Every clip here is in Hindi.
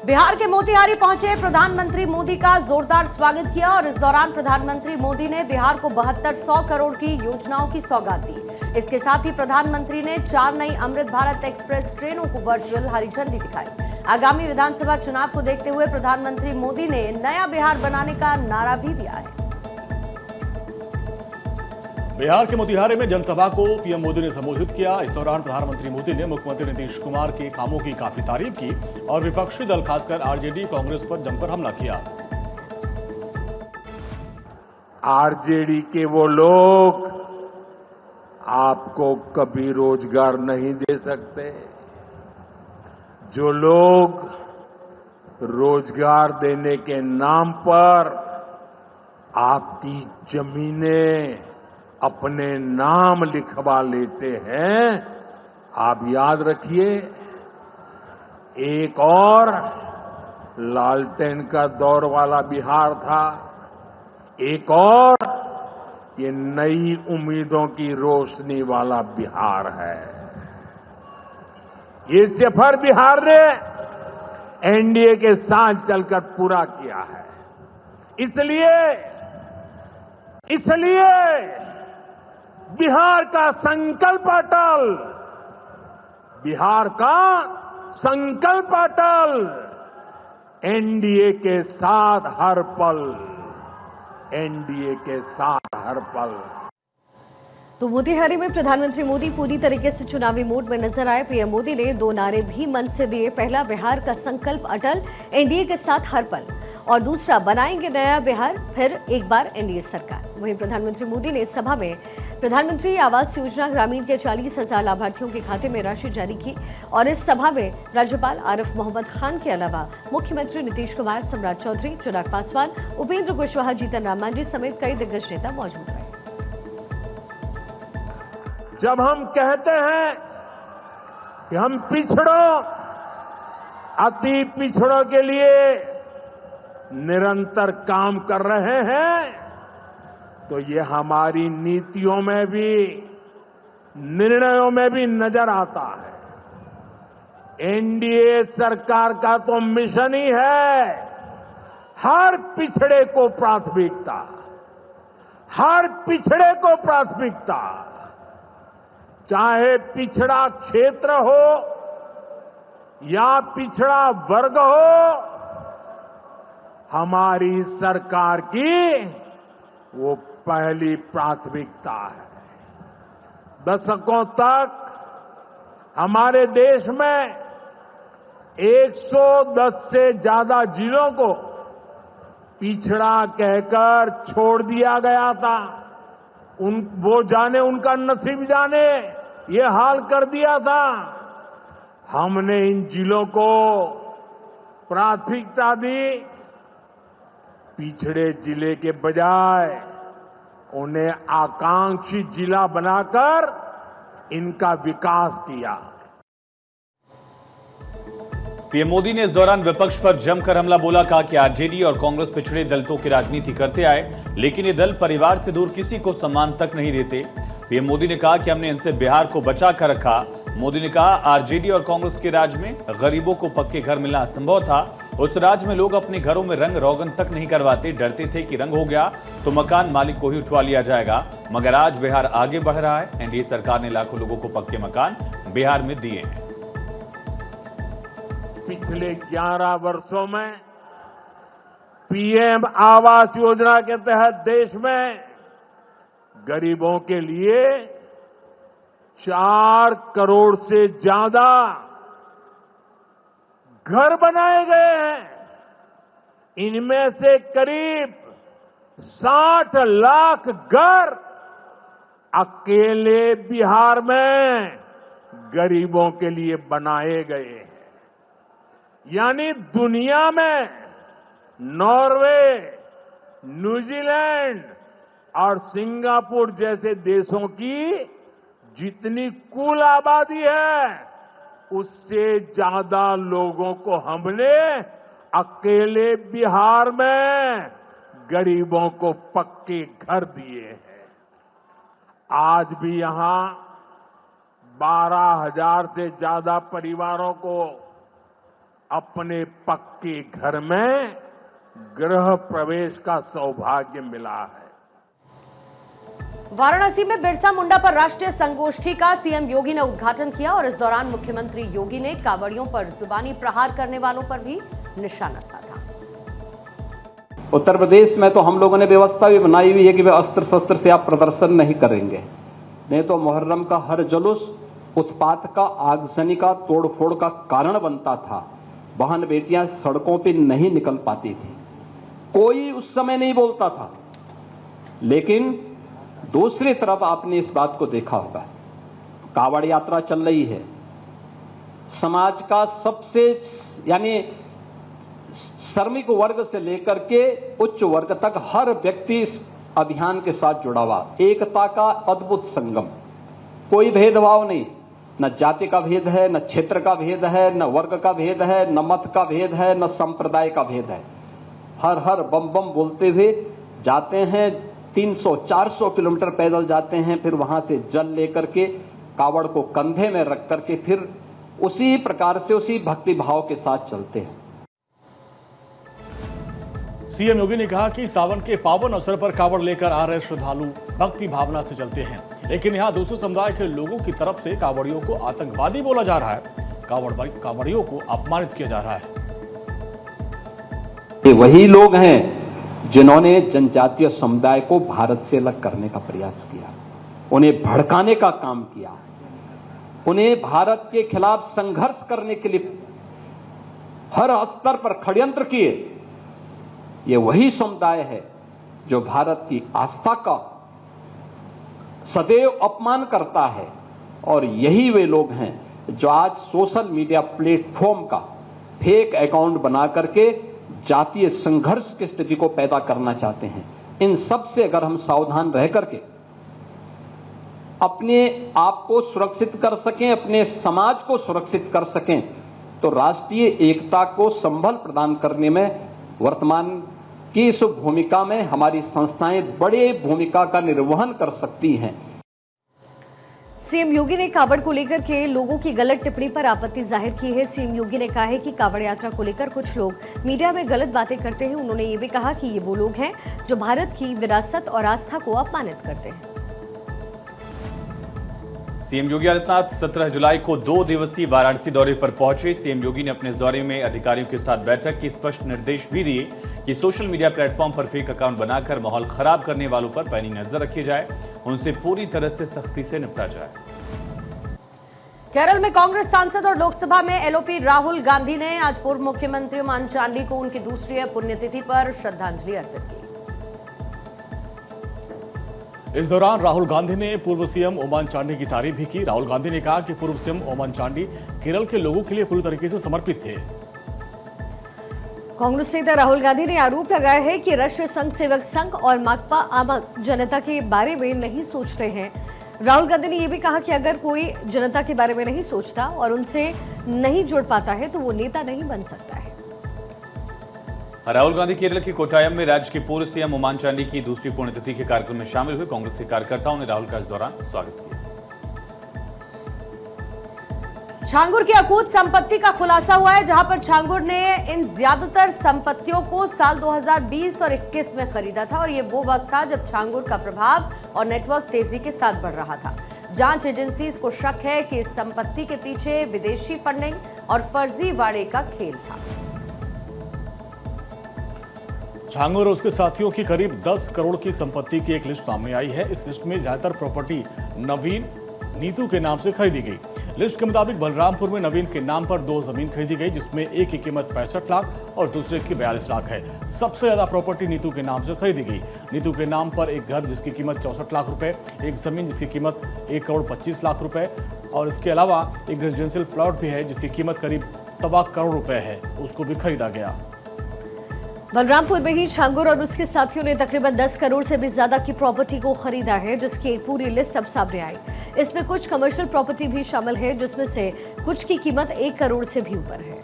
बिहार के मोतिहारी पहुंचे प्रधानमंत्री मोदी का जोरदार स्वागत किया और इस दौरान प्रधानमंत्री मोदी ने बिहार को 7200 करोड़ की योजनाओं की सौगात दी। इसके साथ ही प्रधानमंत्री ने 4 नई अमृत भारत एक्सप्रेस ट्रेनों को वर्चुअल हरी झंडी दिखाई। आगामी विधानसभा चुनाव को देखते हुए प्रधानमंत्री मोदी ने नया बिहार बनाने का नारा भी दिया है। बिहार के मोतिहारी में जनसभा को पीएम मोदी ने संबोधित किया। इस दौरान प्रधानमंत्री मोदी ने मुख्यमंत्री नीतीश कुमार के कामों की काफी तारीफ की और विपक्षी दल खासकर आरजेडी कांग्रेस पर जमकर हमला किया। आरजेडी के वो लोग आपको कभी रोजगार नहीं दे सकते। जो लोग रोजगार देने के नाम पर आपकी जमीनें अपने नाम लिखवा लेते हैं, आप याद रखिए, एक और लालटेन का दौर वाला बिहार था, एक और ये नई उम्मीदों की रोशनी वाला बिहार है। ये सफर बिहार ने एनडीए के साथ चलकर पूरा किया है। इसलिए बिहार का संकल्प अटल, बिहार का संकल्प अटल, एनडीए के साथ हर पल, एनडीए के साथ हर पल। तो मोतिहारी में प्रधानमंत्री मोदी पूरी तरीके से चुनावी मोड में नजर आए। पीएम मोदी ने 2 नारे भी मंच से दिए। पहला, बिहार का संकल्प अटल, एनडीए के साथ हर पल, और दूसरा, बनाएंगे नया बिहार, फिर एक बार एनडीए सरकार। वहीं प्रधानमंत्री मोदी ने सभा में प्रधानमंत्री आवास योजना ग्रामीण के 40,000 लाभार्थियों के खाते में राशि जारी की और इस सभा में राज्यपाल आरिफ मोहम्मद खान के अलावा मुख्यमंत्री नीतीश कुमार, सम्राट चौधरी, चिराग पासवान, उपेंद्र कुशवाहा, जीतन राम मांझी समेत कई दिग्गज नेता मौजूद रहे। जब हम कहते हैं कि हम पिछड़ों, अति पिछड़ों के लिए निरंतर काम कर रहे हैं, तो ये हमारी नीतियों में भी, निर्णयों में भी नजर आता है। एनडीए सरकार का तो मिशन ही है हर पिछड़े को प्राथमिकता, हर पिछड़े को प्राथमिकता, चाहे पिछड़ा क्षेत्र हो या पिछड़ा वर्ग हो, हमारी सरकार की वो पहली प्राथमिकता है। दशकों तक हमारे देश में 110 से ज्यादा जिलों को पिछड़ा कहकर छोड़ दिया गया था। वो जाने, उनका नसीब जाने, ये हाल कर दिया था। हमने इन जिलों को प्राथमिकता दी। पिछड़े जिले के बजाय उन्हें आकांक्षी जिला बनाकर इनका विकास किया। पीएम मोदी ने इस दौरान विपक्ष पर जमकर हमला बोला। कहा कि आरजेडी और कांग्रेस पिछड़े दलितों की राजनीति करते आए, लेकिन ये दल परिवार से दूर किसी को सम्मान तक नहीं देते। पीएम मोदी ने कहा कि हमने इनसे बिहार को बचा कर रखा। मोदी ने कहा, आरजेडी और कांग्रेस के राज में गरीबों को पक्के घर मिलना असंभव था। उस राज में लोग अपने घरों में रंग रोगन तक नहीं करवाते, डरते थे कि रंग हो गया तो मकान मालिक को ही उठवा लिया जाएगा। मगर आज बिहार आगे बढ़ रहा है। एनडीए सरकार ने लाखों लोगों को पक्के मकान बिहार में दिए हैं। पिछले 11 वर्षों में पीएम आवास योजना के तहत देश में गरीबों के लिए 4 करोड़ से ज्यादा घर बनाए गए हैं। इनमें से करीब 60 लाख घर अकेले बिहार में गरीबों के लिए बनाए गए हैं। यानी दुनिया में नॉर्वे, न्यूजीलैंड और सिंगापुर जैसे देशों की जितनी कुल आबादी है, उससे ज्यादा लोगों को हमने अकेले बिहार में गरीबों को पक्के घर दिए हैं। आज भी यहां 12,000 से ज्यादा परिवारों को अपने पक्के घर में गृह प्रवेश का सौभाग्य मिला है। वाराणसी में बिरसा मुंडा पर राष्ट्रीय संगोष्ठी का सीएम योगी ने उद्घाटन किया और इस दौरान मुख्यमंत्री योगी ने कांवड़ियों पर जुबानी प्रहार करने वालों पर भी निशाना साधा। उत्तर प्रदेश में तो हम लोगों ने व्यवस्था भी बनाई हुई है कि वे अस्त्र शस्त्र से आप प्रदर्शन नहीं करेंगे, नहीं तो मुहर्रम का हर जुलूस उत्पात का, आगजनी का, तोड़फोड़ का कारण बनता था। बहन बेटियां सड़कों पे नहीं निकल पाती थी, कोई उस समय नहीं बोलता था। लेकिन दूसरी तरफ आपने इस बात को देखा होगा, कांवड़ यात्रा चल रही है, समाज का सबसे यानी श्रमिक वर्ग से लेकर के उच्च वर्ग तक हर व्यक्ति इस अभियान के साथ जुड़ा हुआ, एकता का अद्भुत संगम, कोई भेदभाव नहीं, न जाति का भेद है, न क्षेत्र का भेद है, न वर्ग का भेद है, न मत का भेद है, न संप्रदाय का भेद है। हर हर बम बम बोलते हुए जाते हैं, 300-400 किलोमीटर पैदल जाते हैं, फिर वहां से जल लेकर के कावड़ को कंधे में रख करके फिर उसी प्रकार से उसी भक्ति भाव के साथ चलते हैं। सीएम योगी ने कहा कि सावन के पावन अवसर पर कांवड़ लेकर आ रहे श्रद्धालु भक्ति भावना से चलते हैं, लेकिन यहाँ दूसरे समुदाय के लोगों की तरफ से कांवड़ियों को आतंकवादी बोला जा रहा है, कांवड़ियों को अपमानित किया जा रहा है। ये वही लोग हैं जिन्होंने जनजातीय समुदाय को भारत से अलग करने का प्रयास किया, उन्हें भड़काने का काम किया, उन्हें भारत के खिलाफ संघर्ष करने के लिए हर स्तर पर षड्यंत्र किए। ये वही समुदाय है जो भारत की आस्था का सदैव अपमान करता है, और यही वे लोग हैं जो आज सोशल मीडिया प्लेटफॉर्म का फेक अकाउंट बना करके जातीय संघर्ष की स्थिति को पैदा करना चाहते हैं। इन सब से अगर हम सावधान रह करके अपने आप को सुरक्षित कर सकें, अपने समाज को सुरक्षित कर सकें, तो राष्ट्रीय एकता को संबल प्रदान करने में वर्तमान की इस भूमिका में हमारी संस्थाएं बड़ी भूमिका का निर्वहन कर सकती हैं। सीएम योगी ने कांवड़ को लेकर के लोगों की गलत टिप्पणी पर आपत्ति जाहिर की है। सीएम योगी ने कहा है कि कांवड़ यात्रा को लेकर कुछ लोग मीडिया में गलत बातें करते हैं। उन्होंने ये भी कहा कि ये वो लोग हैं जो भारत की विरासत और आस्था को अपमानित करते हैं। सीएम योगी आदित्यनाथ 17 जुलाई को 2 दिवसीय वाराणसी दौरे पर पहुंचे। सीएम योगी ने अपने इस दौरे में अधिकारियों के साथ बैठक की, स्पष्ट निर्देश भी दिए कि सोशल मीडिया प्लेटफॉर्म पर फेक अकाउंट बनाकर माहौल खराब करने वालों पर पैनी नजर रखी जाए, उनसे पूरी तरह से सख्ती से निपटा जाए। केरल में कांग्रेस सांसद और लोकसभा में एलओपी राहुल गांधी ने आज पूर्व मुख्यमंत्री ओमान चांडी को उनकी दूसरी पुण्यतिथि पर श्रद्धांजलि अर्पित की। इस दौरान राहुल गांधी ने पूर्व सीएम ओमान चांडी की तारीफ भी की। राहुल गांधी ने कहा कि पूर्व सीएम ओमान चांडी केरल के लोगों के लिए पूरी तरीके से समर्पित थे। कांग्रेस नेता राहुल गांधी ने आरोप लगाया है कि राष्ट्रीय संघ सेवक संघ और माकपा आम जनता के बारे में नहीं सोचते हैं। राहुल गांधी ने यह भी कहा कि अगर कोई जनता के बारे में नहीं सोचता और उनसे नहीं जुड़ पाता है तो वो नेता नहीं बन सकता है। राहुल गांधी केरल के कोट्टायम में राज्य के पूर्व सीएम ओमान चांडी की दूसरी पुण्यतिथि के कार्यक्रम में शामिल हुए। कांग्रेस के कार्यकर्ताओं ने राहुल का इस दौरान स्वागत किया। छांगुर की अकूत संपत्ति का खुलासा हुआ है, जहां पर छांगुर ने इन ज्यादातर संपत्तियों को साल 2020 और 21 में खरीदा था, और ये वो वक्त था जब छांगुर का प्रभाव और नेटवर्क तेजी के साथ बढ़ रहा था। जांच एजेंसीज को शक है कि इस संपत्ति के पीछे विदेशी फंडिंग और फर्जीवाड़े का खेल था। छांगुर और उसके साथियों की करीब 10 करोड़ की संपत्ति की एक लिस्ट सामने आई है। इस लिस्ट में ज्यादातर प्रॉपर्टी नवीन नीतू के नाम से खरीदी गई। लिस्ट के मुताबिक बलरामपुर में नवीन के नाम पर 2 जमीन खरीदी गई, जिसमें एक की कीमत 65 लाख और दूसरे की 42 लाख है। सबसे ज्यादा प्रॉपर्टी नीतू के नाम से खरीदी गई। नीतू के नाम पर एक घर जिसकी कीमत 64 लाख रुपए, एक जमीन जिसकी कीमत 1 करोड़ 25 लाख रुपए, और इसके अलावा एक रेजिडेंशियल प्लॉट भी है जिसकी कीमत करीब 1.25 करोड़ रुपए है, उसको भी खरीदा गया। बलरामपुर में ही छांगुर और उसके साथियों ने तकरीबन 10 करोड़ से भी ज्यादा की प्रॉपर्टी को खरीदा है, जिसकी एक पूरी लिस्ट अब सामने आई। इसमें कुछ कमर्शियल प्रॉपर्टी भी शामिल है, जिसमें से कुछ की कीमत 1 करोड़ से भी ऊपर है।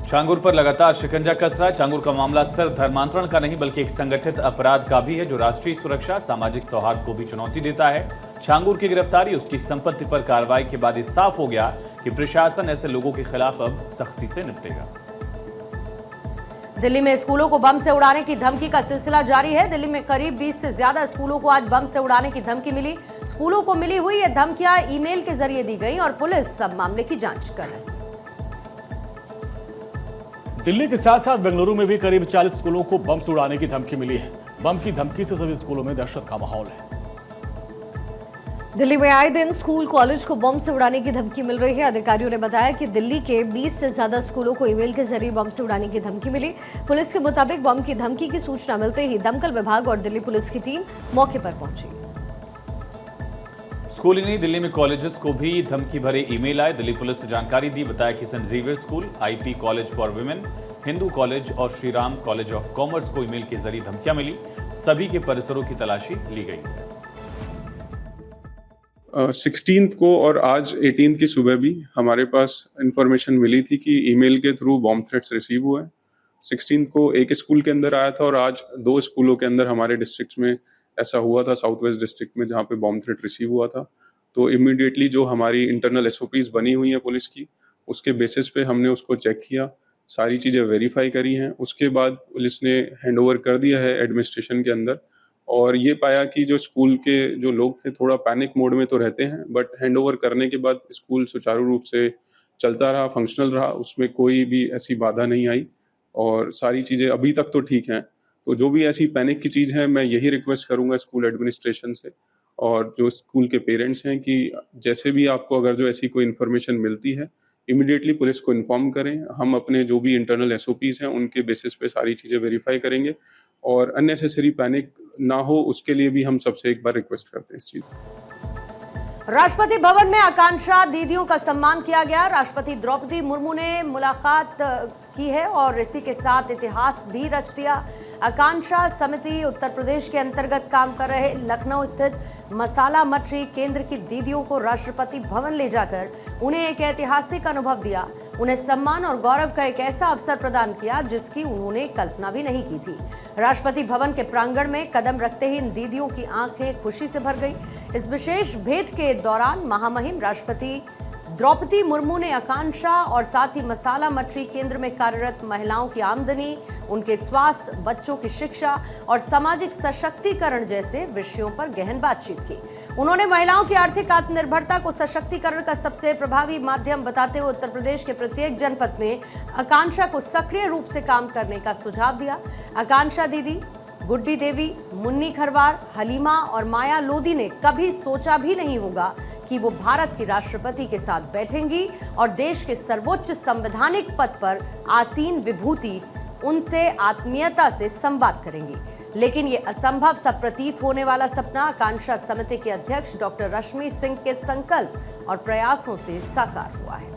छांगुर पर लगातार शिकंजा कस रहा है। छांगुर का मामला सिर्फ धर्मांतरण का नहीं बल्कि एक संगठित अपराध का भी है, जो राष्ट्रीय सुरक्षा, सामाजिक सौहार्द को भी चुनौती देता है। छांगुर की गिरफ्तारी, उसकी संपत्ति पर कार्रवाई के बाद ये साफ हो गया कि प्रशासन ऐसे लोगों के खिलाफ अब सख्ती से निपटेगा। दिल्ली में स्कूलों को बम से उड़ाने की धमकी का सिलसिला जारी है। दिल्ली में करीब 20 से ज्यादा स्कूलों को आज बम से उड़ाने की धमकी मिली। स्कूलों को मिली हुई ये धमकियां ईमेल के जरिए दी गई और पुलिस सब मामले की जांच कर रही है। दिल्ली के साथ साथ बेंगलुरु में भी करीब 40 स्कूलों को बम से उड़ाने की धमकी मिली है। बम की धमकी से सभी स्कूलों में दहशत का माहौल है। दिल्ली में आए दिन स्कूल कॉलेज को बम से उड़ाने की धमकी मिल रही है। अधिकारियों ने बताया कि दिल्ली के 20 से ज्यादा स्कूलों को ईमेल के जरिए बम से उड़ाने की धमकी मिली। पुलिस के मुताबिक बम की धमकी की सूचना मिलते ही दमकल विभाग और दिल्ली पुलिस की टीम मौके पर पहुंची। स्कूल ही नहीं, दिल्ली में कॉलेजेस को भी धमकी भरे ईमेल आए। दिल्ली पुलिस ने जानकारी दी, बताया कि Saint Xavier school, IP college for women, Hindu college और Shri Ram college of commerce को ईमेल के जरिए धमकियां मिली। सभी के परिसरों की तलाशी ली गई है। 16th को और आज 18th की सुबह भी हमारे पास इंफॉर्मेशन मिली थी कि ईमेल के थ्रू बॉम्ब थ्रेट्स रिसीव हुए। 16th को एक स्कूल के अंदर आया था और आज 2 स्कूलों के अंदर हमारे डिस्ट्रिक्ट में ऐसा हुआ था, साउथ वेस्ट डिस्ट्रिक्ट में, जहाँ पे बॉम्ब थ्रेट रिसीव हुआ था। तो इमीडिएटली जो हमारी इंटरनल एसओपीज बनी हुई है पुलिस की, उसके बेसिस पे हमने उसको चेक किया, सारी चीज़ें वेरीफाई करी हैं। उसके बाद पुलिस ने हैंडओवर कर दिया है एडमिनिस्ट्रेशन के अंदर और ये पाया कि जो स्कूल के जो लोग थे थोड़ा पैनिक मोड में तो रहते हैं, बट हैंडओवर करने के बाद स्कूल सुचारू रूप से चलता रहा, फंक्शनल रहा, उसमें कोई भी ऐसी बाधा नहीं आई और सारी चीज़ें अभी तक तो ठीक हैं। तो जो भी ऐसी पैनिक की चीज़ है, मैं यही रिक्वेस्ट करूंगा स्कूल एडमिनिस्ट्रेशन से और जो स्कूल के पेरेंट्स हैं कि जैसे भी आपको अगर जो ऐसी कोई इन्फॉर्मेशन मिलती है, इमीडिएटली पुलिस को इन्फॉर्म करें। हम अपने जो भी इंटरनल एसओपीज हैं उनके बेसिस पे सारी चीज़ें वेरीफाई करेंगे और अननेसेसरी पैनिक ना हो, उसके लिए भी हम सबसे एक बार रिक्वेस्ट करते हैं इस चीज़। राष्ट्रपति भवन में आकांक्षा दीदियों का सम्मान किया गया। राष्ट्रपति द्रौपदी मुर्मू ने मुलाकात की है और इसी के साथ इतिहास भी रच दिया। आकांक्षा समिति उत्तर प्रदेश के अंतर्गत काम कर रहे लखनऊ स्थित मसाला मठरी केंद्र की दीदियों को राष्ट्रपति भवन ले जाकर उन्हें एक ऐतिहासिक अनुभव दिया। उन्हें सम्मान और गौरव का एक ऐसा अवसर प्रदान किया जिसकी उन्होंने कल्पना भी नहीं की थी। राष्ट्रपति भवन के प्रांगण में कदम रखते ही इन दीदियों की आंखें खुशी से भर गई। इस विशेष भेंट के दौरान महामहिम राष्ट्रपति द्रौपदी मुर्मू ने आकांक्षा और साथ ही मसाला मठरी केंद्र में कार्यरत महिलाओं की आमदनी, उनके स्वास्थ्य, बच्चों की शिक्षा और सामाजिक सशक्तिकरण जैसे विषयों पर गहन बातचीत की। उन्होंने महिलाओं की आर्थिक आत्मनिर्भरता को सशक्तिकरण का सबसे प्रभावी माध्यम बताते हुए उत्तर प्रदेश के प्रत्येक जनपद में आकांक्षा को सक्रिय रूप से काम करने का सुझाव दिया। आकांक्षा दीदी, गुड्डी देवी, मुन्नी खरवार, हलीमा और माया लोधी ने कभी सोचा भी नहीं होगा कि वो भारत की राष्ट्रपति के साथ बैठेंगी और देश के सर्वोच्च संवैधानिक पद पर आसीन विभूति उनसे आत्मीयता से संवाद करेंगी। लेकिन ये असंभव सा प्रतीत होने वाला सपना आकांक्षा समिति के अध्यक्ष डॉक्टर रश्मि सिंह के संकल्प और प्रयासों से साकार हुआ है।